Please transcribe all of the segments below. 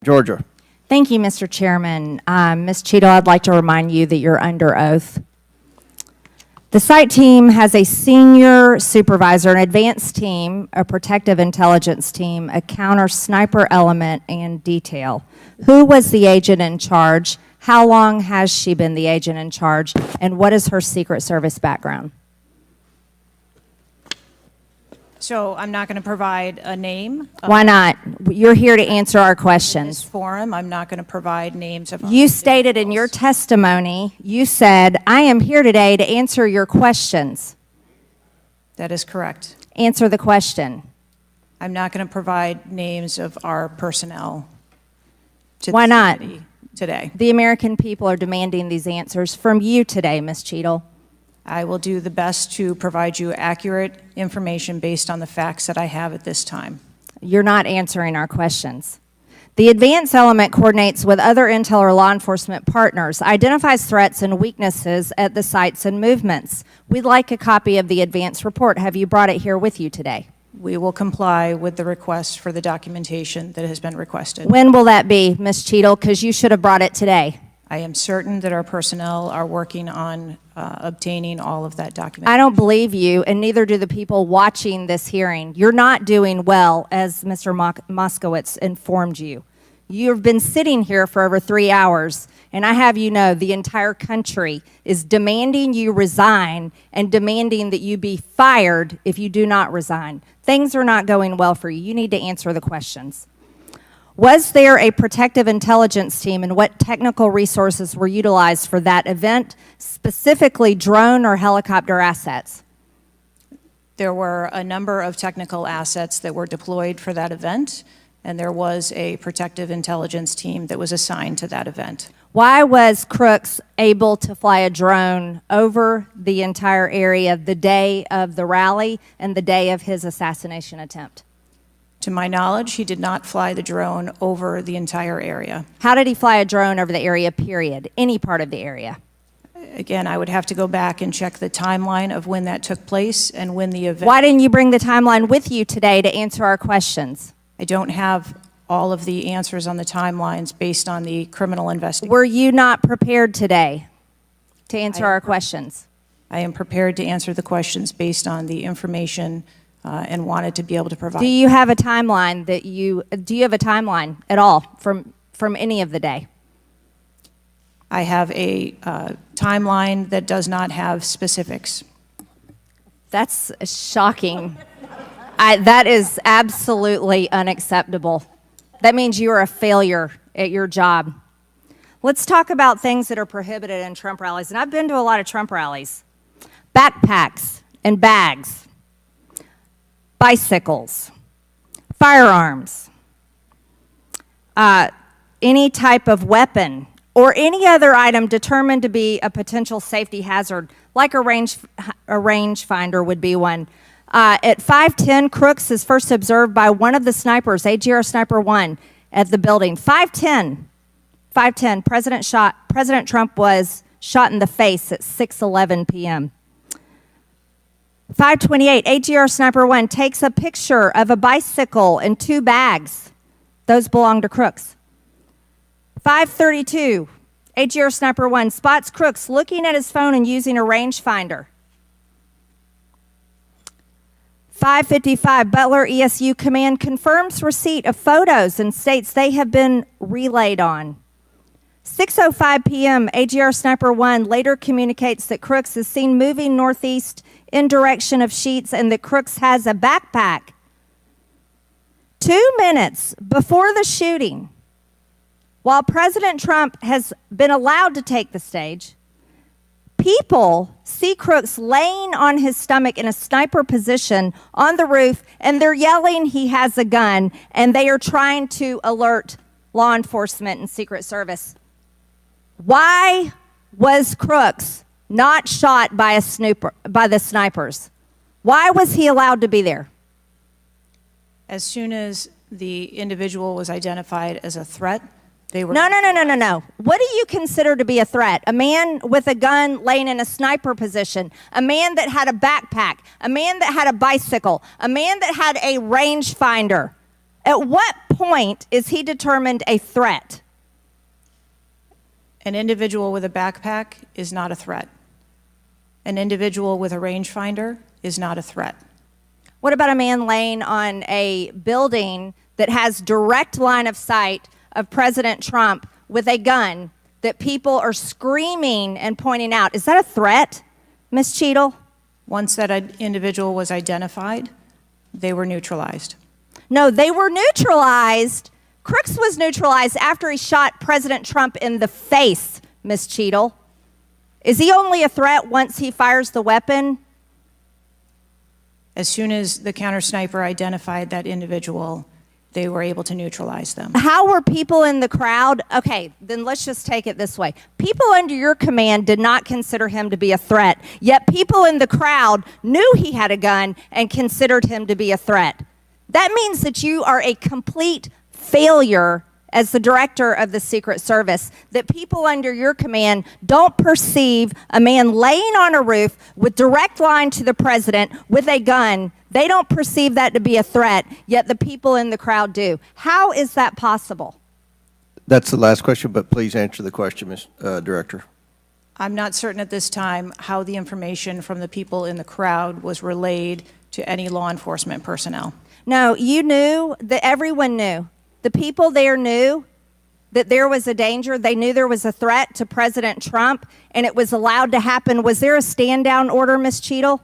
Georgia. Thank you, Mr. Chairman. Ms. Cheadle, I'd like to remind you that you're under oath. The site team has a senior supervisor, an advanced team, a protective intelligence team, a counter sniper element, and detail. Who was the agent in charge? How long has she been the agent in charge? And what is her Secret Service background? So I'm not going to provide a name. Why not? You're here to answer our In this questions. forum, I'm not going to provide names of. You stated in your testimony, you said, I am here today to answer your questions. That is correct. Answer the question. I'm not going to provide names of our personnel. To Why this not? committee today. The American people are demanding these answers from you today, Ms. Cheadle. I will do the best to provide you accurate information based on the facts that I have at this time. You're not answering our questions. The advance element coordinates with other intel or law enforcement partners, identifies threats and weaknesses at the sites and movements. We'd like a copy of the advance report. Have you brought it here with you today? We will comply with the request for the documentation that has been requested. When will that be, Ms. Cheadle? Because you should have brought it today. I am certain that our personnel are working on obtaining all of that documentation. I don't believe you, and neither do the people watching this hearing. You're not doing well, as Mr. Moskowitz informed you. You've been sitting here for over 3 hours, and I have you know the entire country is demanding you resign and demanding that you be fired if you do not resign. Things are not going well for you. You need to answer the questions. Was there a protective intelligence team, and what technical resources were utilized for that event, specifically drone or helicopter assets? There were a number of technical assets that were deployed for that event, and there was a protective intelligence team that was assigned to that event. Why was Crooks able to fly a drone over the entire area the day of the rally and the day of his assassination attempt? To my knowledge, he did not fly the drone over the entire area. How did he fly a drone over the area, period? Any part of the area? Again, I would have to go back and check the timeline of when that took place and when the event. Why didn't you bring the timeline with you today to answer our questions? I don't have all of the answers on the timelines based on the criminal investigation. Were you not prepared today to answer our questions? I am prepared to answer the questions based on the information and wanted to be able to provide. Do you have a timeline do you have a timeline at all from any of the day? I have a timeline that does not have specifics. That's shocking. That is absolutely unacceptable. That means you are a failure at your job. Let's talk about things that are prohibited in Trump rallies. And I've been to a lot of Trump rallies. Backpacks and bags, bicycles, firearms, any type of weapon, or any other item determined to be a potential safety hazard, like a rangefinder would be one. At 5:10, Crooks is first observed by one of the snipers, AGR Sniper 1, at the building. 5:10, President Trump was shot in the face at 6:11 p.m. 5:28, AGR Sniper 1 takes a picture of a bicycle and 2 bags. Those belong to Crooks. 5:32, AGR Sniper 1 spots Crooks looking at his phone and using a rangefinder. 5:55, Butler ESU Command confirms receipt of photos and states they have been relayed on. 6:05 p.m., AGR Sniper 1 later communicates that Crooks is seen moving northeast in direction of Sheets and that Crooks has a backpack. 2 minutes before the shooting, while President Trump has been allowed to take the stage, people see Crooks laying on his stomach in a sniper position on the roof, and they're yelling he has a gun, and they are trying to alert law enforcement and Secret Service. Why was Crooks not shot by the snipers? Why was he allowed to be there? As soon as the individual was identified as a threat, they were. No. What do you consider to be a threat? A man with a gun laying in a sniper position, a man that had a backpack, a man that had a bicycle, a man that had a rangefinder. At what point is he determined a threat? An individual with a backpack is not a threat. An individual with a rangefinder is not a threat. What about a man laying on a building that has direct line of sight of President Trump with a gun that people are screaming and pointing out? Is that a threat, Ms. Cheadle? Once that individual was identified, they were neutralized. No, they were neutralized. Crooks was neutralized after he shot President Trump in the face, Ms. Cheadle. Is he only a threat once he fires the weapon? As soon as the counter sniper identified that individual, they were able to neutralize them. How were people in the crowd? Okay, then let's just take it this way. People under your command did not consider him to be a threat, yet people in the crowd knew he had a gun and considered him to be a threat. That means that you are a complete failure as the director of the Secret Service, that people under your command don't perceive a man laying on a roof with direct line to the president with a gun. They don't perceive that to be a threat, yet the people in the crowd do. How is that possible? That's the last question, but please answer the question, Ms. Director. I'm not certain at this time how the information from the people in the crowd was relayed to any law enforcement personnel. No, you knew, that everyone knew. The people there knew that there was a danger. They knew there was a threat to President Trump, and it was allowed to happen. Was there a stand-down order, Ms. Cheadle?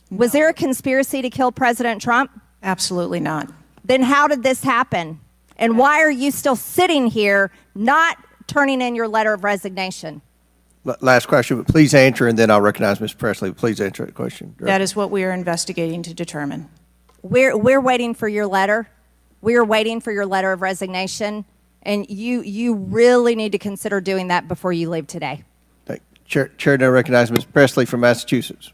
Was there a conspiracy to kill President Trump? Absolutely not. Then how did this happen? And why are you still sitting here not turning in your letter of resignation? Last question, but please answer, and then I'll recognize Ms. Presley. Please answer that question. Director. That is what we are investigating to determine. We're waiting for your letter. We are waiting for your letter of resignation, and you really need to consider doing that before you leave today. Chair now recognizes Ms. Presley from Massachusetts.